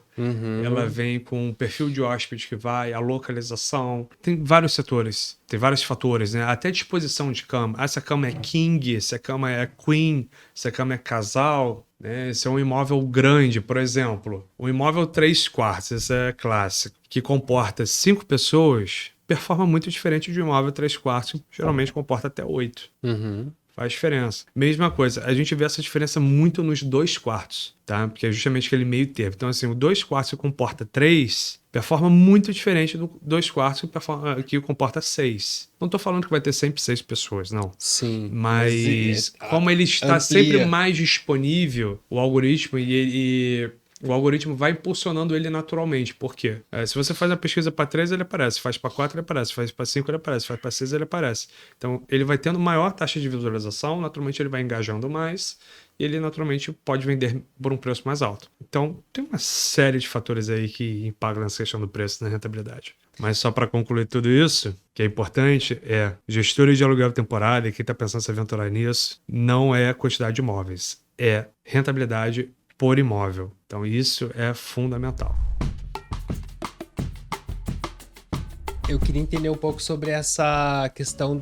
ela vem com o perfil de hóspede que vai, a localização. Tem vários setores, tem vários fatores, né? Até disposição de cama. Essa cama é king, essa cama é queen, essa cama é casal, né? Esse é um imóvel grande, por exemplo. Um imóvel 3 quartos, esse é clássico, que comporta 5 pessoas, performa muito diferente de um imóvel 3 quartos, que geralmente comporta até 8. Faz diferença. Mesma coisa, a gente vê essa diferença muito nos 2 quartos, tá? Porque é justamente aquele meio termo. Então, assim, o 2 quartos que comporta 3 performa muito diferente do 2 quartos que comporta 6. Não tô falando que vai ter sempre 6 pessoas, não. Sim. Mas como ele está sempre mais disponível, o algoritmo, o algoritmo vai impulsionando ele naturalmente. Por quê? Se você faz a pesquisa para 3, ele aparece. Faz para 4, ele aparece. Faz para 5, ele aparece. Faz para 6, ele aparece. Então, ele vai tendo maior taxa de visualização. Naturalmente, ele vai engajando mais. E ele, naturalmente, pode vender por um preço mais alto. Então, tem uma série de fatores aí que impactam nessa questão do preço, na rentabilidade. Mas só para concluir tudo isso, que é importante, gestores de aluguel temporário, quem está pensando em se aventurar nisso, não é quantidade de imóveis. É rentabilidade por imóvel. Então isso é fundamental. Eu queria entender um pouco sobre essa questão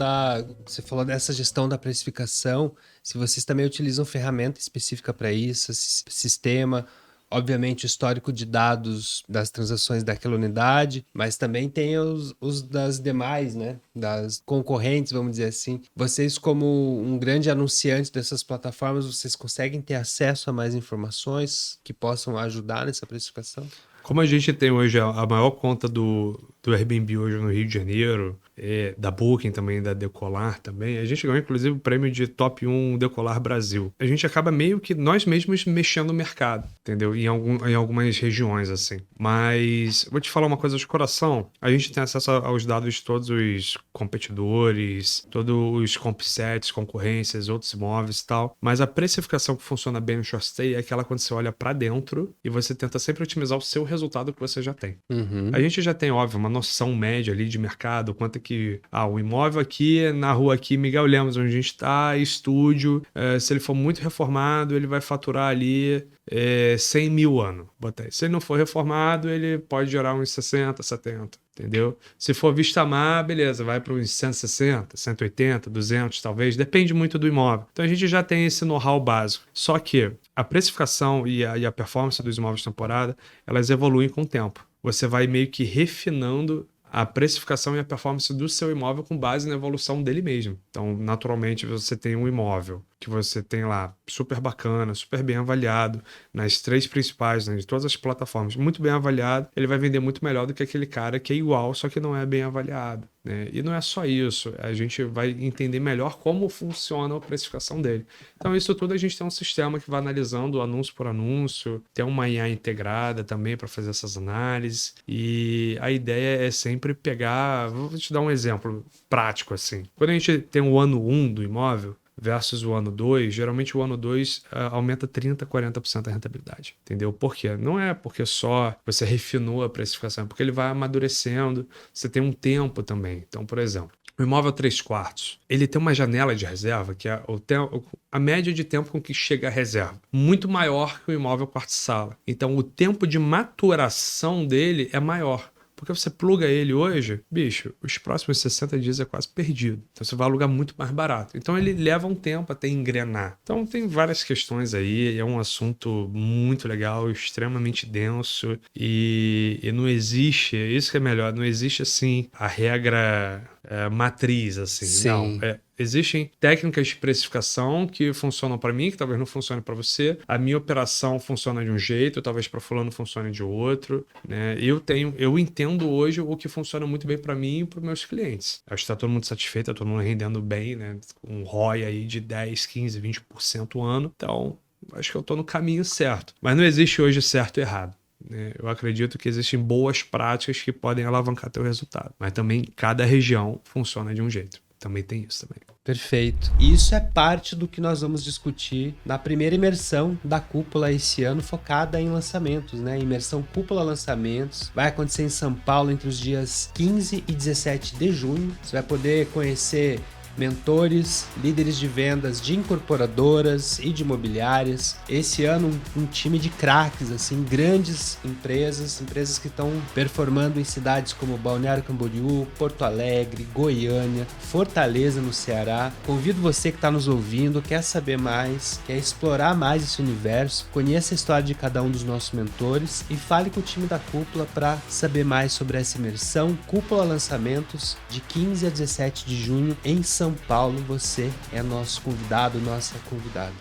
você falou dessa gestão da precificação, se vocês também utilizam ferramenta específica para isso, sistema, obviamente o histórico de dados das transações daquela unidade, mas também tem os das demais, né? Das concorrentes, vamos dizer assim. Vocês, como um grande anunciante dessas plataformas, vocês conseguem ter acesso a mais informações que possam ajudar nessa precificação? Como a gente tem hoje a maior conta do Airbnb hoje no Rio de Janeiro, da Booking também, da Decolar também, a gente ganhou inclusive o prêmio de Top 1 Decolar Brasil. A gente acaba meio que nós mesmos mexendo no mercado, entendeu? Em algumas regiões, assim. Mas vou te falar uma coisa de coração, a gente tem acesso aos dados de todos os competidores, todos os compsets, concorrências, outros imóveis e tal, mas a precificação que funciona bem no short stay é aquela quando você olha para dentro e você tenta sempre otimizar o seu resultado que você já tem. A gente já tem, óbvio, uma noção média ali de mercado, quanto é que o imóvel aqui, na rua aqui, Miguel Lemos, onde a gente está, estúdio, se ele for muito reformado, ele vai faturar ali 100 mil ano. Bota aí. Se ele não for reformado, ele pode gerar uns 60, 70, entendeu? Se for vista mar, beleza, vai para uns 160, 180, 200 talvez, depende muito do imóvel. Então a gente já tem esse know-how básico. Só que a precificação e a performance dos imóveis de temporada, elas evoluem com o tempo. Você vai meio que refinando a precificação e a performance do seu imóvel com base na evolução dele mesmo. Então, naturalmente, você tem um imóvel que você tem lá, super bacana, super bem avaliado, nas 3 principais, né, de todas as plataformas, muito bem avaliado, ele vai vender muito melhor do que aquele cara que é igual, só que não é bem avaliado, né? E não é só isso, a gente vai entender melhor como funciona a precificação dele. Então, isso tudo a gente tem um sistema que vai analisando anúncio por anúncio, tem uma IA integrada também para fazer essas análises, e a ideia é sempre pegar, vou te dar um exemplo prático assim. Quando a gente tem o ano 1 do imóvel, versus o ano 2, geralmente o ano 2 aumenta 30%, 40% a rentabilidade. Entendeu? Por quê? Não é porque só você refinou a precificação, é porque ele vai amadurecendo, você tem um tempo também. Então, por exemplo, o imóvel 3/4, ele tem uma janela de reserva, que é a média de tempo com que chega a reserva, muito maior que o imóvel quarto-sala. Então, o tempo de maturação dele é maior. Porque você pluga ele hoje, bicho, os próximos 60 dias é quase perdido. Então você vai alugar muito mais barato. Então ele leva um tempo até engrenar. Então tem várias questões aí, é um assunto muito legal, extremamente denso e não existe, isso que é melhor, não existe assim a regra matriz, assim. Sim. Não, existem técnicas de precificação que funcionam para mim, que talvez não funcione para você. A minha operação funciona de um jeito, talvez para fulano funcione de outro, né? Eu entendo hoje o que funciona muito bem para mim e para os meus clientes. Acho que está todo mundo satisfeito, está todo mundo rendendo bem, né? Um ROI aí de 10, 15, 20% ao ano. Então, acho que eu estou no caminho certo. Mas não existe hoje certo e errado. Eu acredito que existem boas práticas que podem alavancar teu resultado. Mas também cada região funciona de um jeito. Também tem isso também. Perfeito. E isso é parte do que nós vamos discutir na primeira imersão da Cúpula esse ano, focada em lançamentos, né? Imersão Cúpula Lançamentos. Vai acontecer em São Paulo entre os dias 15 e 17 de junho. Você vai poder conhecer mentores, líderes de vendas de incorporadoras e de imobiliárias. Esse ano um time de craques, assim, grandes empresas que estão performando em cidades como Balneário Camboriú, Porto Alegre, Goiânia, Fortaleza no Ceará. Convido você que está nos ouvindo, quer saber mais, quer explorar mais esse universo, conheça a história de cada um dos nossos mentores e fale com o time da Cúpula para saber mais sobre essa imersão Cúpula Lançamentos de 15 a 17 de junho em São Paulo. Você é nosso convidado, nossa convidada.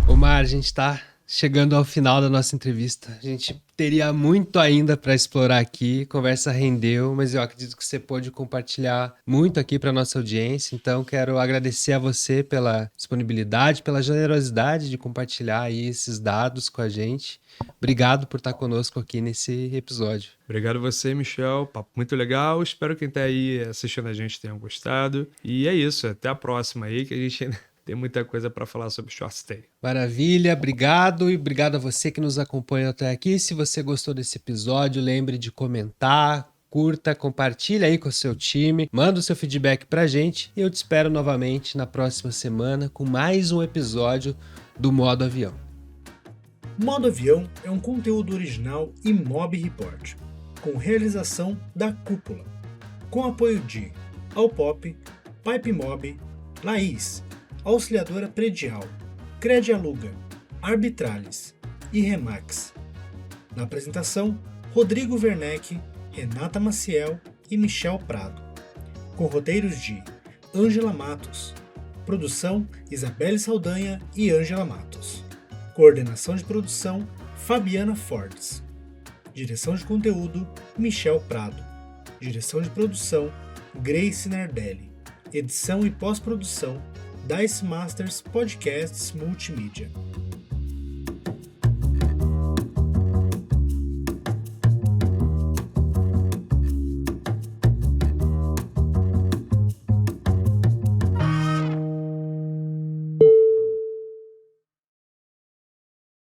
Omar, a gente está chegando ao final da nossa entrevista. A gente teria muito ainda para explorar aqui, a conversa rendeu, mas eu acredito que você pôde compartilhar muito aqui para nossa audiência, então quero agradecer a você pela disponibilidade, pela generosidade de compartilhar aí esses dados com a gente. Obrigado por estar conosco aqui nesse episódio. Obrigado a você, Michel. Papo muito legal. Espero que quem está aí assistindo a gente tenha gostado. E é isso. Até a próxima aí, que a gente tem muita coisa para falar sobre short stay. Maravilha, obrigado e obrigado a você que nos acompanha até aqui. Se você gostou desse episódio, lembre de comentar, curta, compartilha aí com o seu time, manda o seu feedback pra gente e eu te espero novamente na próxima semana com mais um episódio do Modo Avião. Modo Avião é um conteúdo original Imob Report, com realização da Cúpula, com apoio de Alpop, Pipe Mob, Laís, Auxiliadora Predial, Credialuga, Arbitralis e Remax. Na apresentação, Rodrigo Werneck, Renata Maciel e Michel Prado, com roteiros de Ângela Matos, produção Isabelle Saldanha e Ângela Matos. Coordenação de produção, Fabiana Fortes. Direção de conteúdo, Michel Prado. Direção de produção, Grace Nardelli. Edição e pós-produção, Dice Masters Podcasts Multimídia.